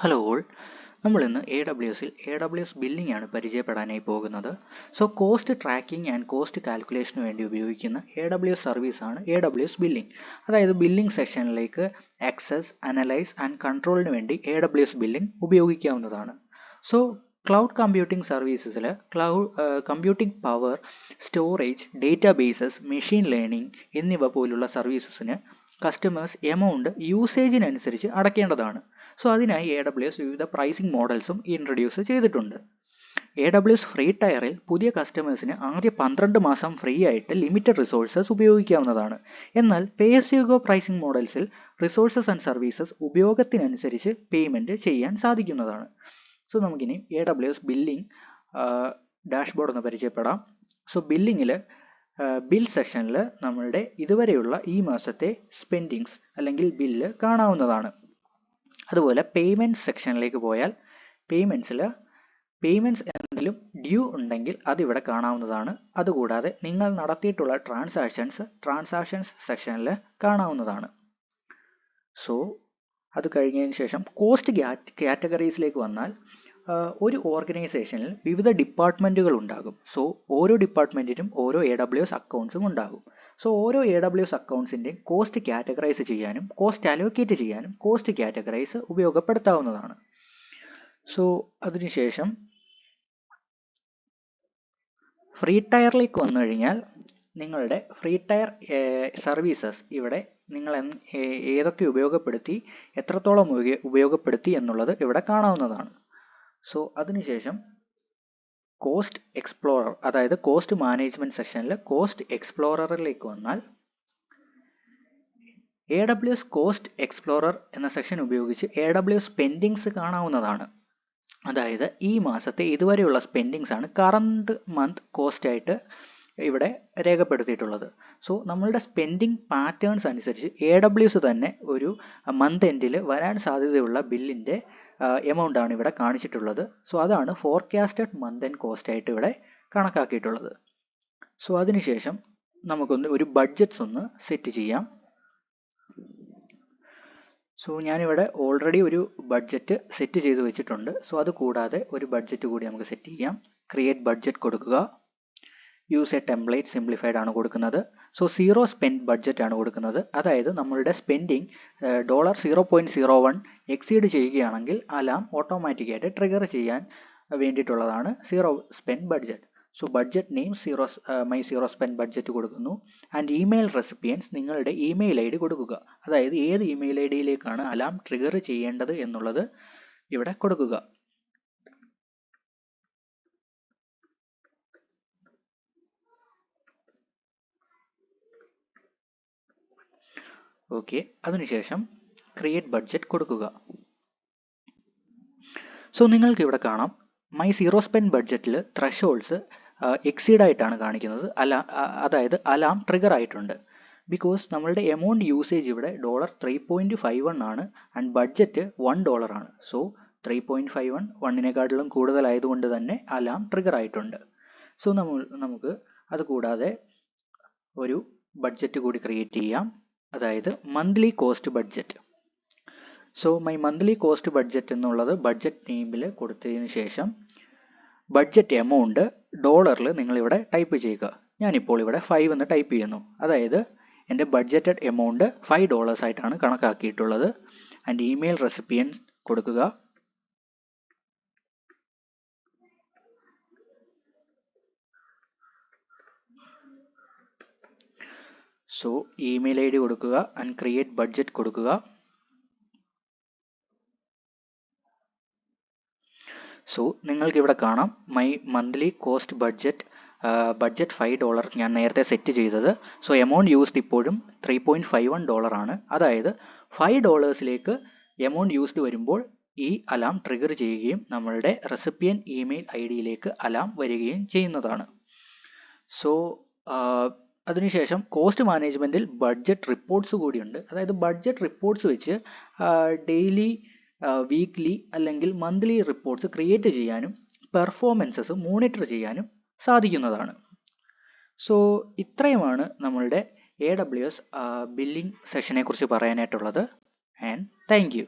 Hello all, നമ്മൾ ഇന്ന് A W S billing ആണ് പരിചയപ്പെടാനായി പോകുന്നത്. So cost tracking and cost കാൽക്കുലേഷന് വേണ്ടി ഉപയോഗിക്കുന്ന എ ഡബ്ല്യു എസ് സർവീസാണ് എ ഡബ്ല്യു എസ് ബില്ലിംഗ്. അതായത് ബില്ലിംഗ് സെക്ഷനിലേക്ക് ആക്സസ്, അനലൈസ് ആൻഡ് കൺട്രോളിന് വേണ്ടി എ ഡബ്ല്യു എസ് ബില്ലിംഗ് ഉപയോഗിക്കാവുന്നതാണ്. സോ ക്ലൗഡ് കമ്പ്യൂട്ടിംഗ് സർവീസസിൽ computing power, storage, databases, machine learning എന്നിവ പോലുള്ള സർവീസസിന് കസ്റ്റമേഴ്സ് എമൗണ്ട് യൂസേജിനനുസരിച്ച് അടയ്ക്കേണ്ടതാണ്. സോ അതിനായി എ ഡബ്ല്യു എസ് വിവിധ പ്രൈസിംഗ് മോഡൽസും ഇൻട്രൊഡ്യൂസ് ചെയ്തിട്ടുണ്ട്. എ ഡബ്ല്യു എസ് ഫ്രീ ടയറിൽ പുതിയ കസ്റ്റമേഴ്സിന് ആദ്യ 12 മാസം ഫ്രീ ആയിട്ട് ലിമിറ്റഡ് റിസോഴ്സസ് ഉപയോഗിക്കാവുന്നതാണ്. എന്നാൽ pay as you go pricing മോഡൽസിൽ റിസോഴ്സസ് ആൻഡ് സർവീസസ് ഉപയോഗത്തിനനുസരിച്ച് പേയ്മെൻറ്റ് ചെയ്യാൻ സാധിക്കുന്നതാണ്. സോ നമുക്കിനി A W S billing dashboard ഒന്ന് പരിചയപ്പെടാം. സോ ബില്ലിങ്ങിൽ ബിൽ സെഷനിൽ നമ്മളുടെ ഇതുവരെയുള്ള ഈ മാസത്തെ സ്പെൻഡിങ്സ് അല്ലെങ്കിൽ ബില്ല് കാണാവുന്നതാണ്. അതുപോലെ പേയ്മെൻറ്റ്സ് സെക്ഷനിലേക്ക് പോയാൽ പേയ്മെൻറ്റ്സ് എന്തെങ്കിലും ഡ്യൂ ഉണ്ടെങ്കിൽ അതിവിടെ കാണാവുന്നതാണ്. അതുകൂടാതെ നിങ്ങൾ നടത്തിയിട്ടുള്ള ട്രാൻസാക്ഷൻസ് സെക്ഷനിൽ കാണാവുന്നതാണ്. സോ അത് കഴിഞ്ഞതിന് ശേഷം കോസ്റ്റ് കാറ്റഗറീസിലേക്ക് വന്നാൽ ഒരു ഓർഗനൈസേഷനിൽ വിവിധ ഡിപ്പാർട്ട്മെൻറ്റുകൾ ഉണ്ടാകും. സോ ഓരോ ഡിപ്പാർട്ട്മെൻറ്റിനും ഓരോ എ ഡബ്ല്യു എസ് അക്കൗണ്ട്സും ഉണ്ടാകും. സോ ഓരോ എ ഡബ്ല്യു എസ് അക്കൗണ്ട്സിൻ്റെയും കോസ്റ്റ് കാറ്റഗറൈസ് ചെയ്യാനും കോസ്റ്റ് അലോക്കേറ്റ് ചെയ്യാനും കോസ്റ്റ് കാറ്റഗറൈസ് ഉപയോഗപ്പെടുത്താവുന്നതാണ്. സോ അതിനുശേഷം ഫ്രീ ടയറിലേക്ക് വന്നു കഴിഞ്ഞാൽ നിങ്ങളുടെ ഫ്രീ ടയർ സർവീസസ് ഇവിടെ നിങ്ങൾ ഏതൊക്കെ ഉപയോഗപ്പെടുത്തി, എത്രത്തോളം ഉപയോഗപ്പെടുത്തി എന്നുള്ളത് ഇവിടെ കാണാവുന്നതാണ്. സോ അതിനുശേഷം കോസ്റ്റ് എക്സ്പ്ലോറർ, അതായത് കോസ്റ്റ് മാനേജ്മെൻറ്റ് സെക്ഷനിൽ കോസ്റ്റ് എക്സ്പ്ലോററിലേക്ക് വന്നാൽ A W S cost explorer എന്ന സെക്ഷൻ ഉപയോഗിച്ച് എ ഡബ്ല്യു എസ് സ്പെൻഡിങ്സ് കാണാവുന്നതാണ്. അതായത് ഈ മാസത്തെ ഇതുവരെയുള്ള സ്പെൻഡിങ്സ് ആണ് കറണ്ട് മന്ത് കോസ്റ്റ് ആയിട്ട് ഇവിടെ രേഖപ്പെടുത്തിയിട്ടുള്ളത്. സോ നമ്മളുടെ സ്പെൻഡിങ് പാറ്റേൺസ് അനുസരിച്ച് എ ഡബ്ല്യു എസ് തന്നെ ഒരു മന്ത് എൻഡിൽ വരാൻ സാധ്യതയുള്ള ബില്ലിൻ്റെ എമൗണ്ട് ആണ് ഇവിടെ കാണിച്ചിട്ടുള്ളത്. സോ അതാണ് ഫോർകാസ്റ്റഡ് മന്ത് ആൻഡ് കോസ്റ്റ് ആയിട്ട് ഇവിടെ കണക്കാക്കിയിട്ടുള്ളത്. സോ അതിനുശേഷം നമുക്കൊന്ന് ഒരു ബഡ്ജറ്റ്സ് ഒന്ന് സെറ്റ് ചെയ്യാം. സോ ഞാനിവിടെ ഓൾറെഡി ഒരു ബഡ്ജറ്റ് സെറ്റ് ചെയ്ത് വെച്ചിട്ടുണ്ട്. സോ അത് കൂടാതെ ഒരു ബഡ്ജറ്റ് കൂടി നമുക്ക് സെറ്റ് ചെയ്യാം. ക്രിയേറ്റ് ബഡ്ജറ്റ് കൊടുക്കുക. യൂസ് എ ടെംപ്ലേറ്റ് സിംപ്ലിഫൈഡ് ആണ് കൊടുക്കുന്നത്. സോ സീറോ സ്പെൻഡ് ബഡ്ജറ്റ് ആണ് കൊടുക്കുന്നത്. അതായത് നമ്മളുടെ സ്പെൻഡിങ് $0.01 എക്സീഡ് ചെയ്യുകയാണെങ്കിൽ അലാം ഓട്ടോമാറ്റിക്കായിട്ട് ട്രിഗർ ചെയ്യാൻ വേണ്ടിയിട്ടുള്ളതാണ് zero spend budget. So budget name my zero spend budget കൊടുക്കുന്നു. ആൻഡ് ഇമെയിൽ റെസിപ്പിയൻസ് നിങ്ങളുടെ ഇമെയിൽ ഐ ഡി കൊടുക്കുക. അതായത് ഏത് ഇമെയിൽ ഐ ഡിയിലേക്കാണ് അലാം ട്രിഗർ ചെയ്യേണ്ടത് എന്നുള്ളത് ഇവിടെ കൊടുക്കുക. ഓക്കെ, അതിനുശേഷം ക്രിയേറ്റ് ബഡ്ജറ്റ് കൊടുക്കുക. സോ നിങ്ങൾക്ക് ഇവിടെ കാണാം മൈ സീറോ സ്പെൻഡ് ബഡ്ജറ്റിൽ ത്രഷോൾഡ്സ് എക്സീഡ് ആയിട്ടാണ് കാണിക്കുന്നത്. അതായത് അലാം ട്രിഗർ ആയിട്ടുണ്ട്. ബിക്കോസ് നമ്മളുടെ എമൗണ്ട് യൂസേജ് ഇവിടെ $3.51 ആണ് ആൻഡ് ബഡ്ജറ്റ് $1 ആണ്. സോ 3.51 1നേക്കാട്ടിലും കൂടുതലായതുകൊണ്ട് തന്നെ അലാം ട്രിഗർ ആയിട്ടുണ്ട്. സോ നമുക്ക് അത് കൂടാതെ ഒരു ബഡ്ജറ്റ് കൂടി ക്രിയേറ്റ് ചെയ്യാം. അതായത് monthly cost budget. So my monthly cost budget എന്നുള്ളത് ബഡ്ജറ്റ് നെയിമിൽ കൊടുത്തതിന് ശേഷം ബഡ്ജറ്റ് എമൗണ്ട് ഡോളറിൽ നിങ്ങളിവിടെ ടൈപ്പ് ചെയ്യുക. ഞാനിപ്പോൾ ഇവിടെ 5 എന്ന് ടൈപ്പ് ചെയ്യുന്നു. അതായത് എൻ്റെ ബഡ്ജറ്റഡ് എമൗണ്ട് $5 ആയിട്ടാണ് കണക്കാക്കിയിട്ടുള്ളത്. ആൻഡ് ഇമെയിൽ റെസിപ്പിയൻറ്റ് കൊടുക്കുക. സോ ഇമെയിൽ ഐ ഡി കൊടുക്കുക ആൻഡ് ക്രിയേറ്റ് ബഡ്ജറ്റ് കൊടുക്കുക. സോ നിങ്ങൾക്കിവിടെ കാണാം മൈ മന്ത്ലി കോസ്റ്റ് ബഡ്ജറ്റ് $5 ഞാൻ നേരത്തെ സെറ്റ് ചെയ്തത്. സോ എമൗണ്ട് യൂസ്ഡ് ഇപ്പോഴും $3.51 ആണ്. അതായത് $5 എമൗണ്ട് യൂസ്ഡ് വരുമ്പോൾ ഈ അലാം ട്രിഗർ ചെയ്യുകയും നമ്മളുടെ റെസിപ്പിയൻ ഇമെയിൽ ഐ ഡിയിലേക്ക് അലാം വരികയും ചെയ്യുന്നതാണ്. സോ അതിനുശേഷം കോസ്റ്റ് മാനേജ്മെൻറ്റിൽ ബഡ്ജറ്റ് റിപ്പോർട്ട്സ് കൂടിയുണ്ട്. അതായത് ബഡ്ജറ്റ് റിപ്പോർട്ട്സ് വെച്ച് ഡെയിലി, വീക്ക്ലി അല്ലെങ്കിൽ മന്ത്ലി റിപ്പോർട്ട്സ് ക്രിയേറ്റ് ചെയ്യാനും പെർഫോമൻസസ് മോണിറ്റർ ചെയ്യാനും സാധിക്കുന്നതാണ്. സോ ഇത്രയുമാണ് നമ്മളുടെ AWS ബില്ലിംഗ് സെഷനെ കുറിച്ച് പറയാനായിട്ടുള്ളത്. And thank you.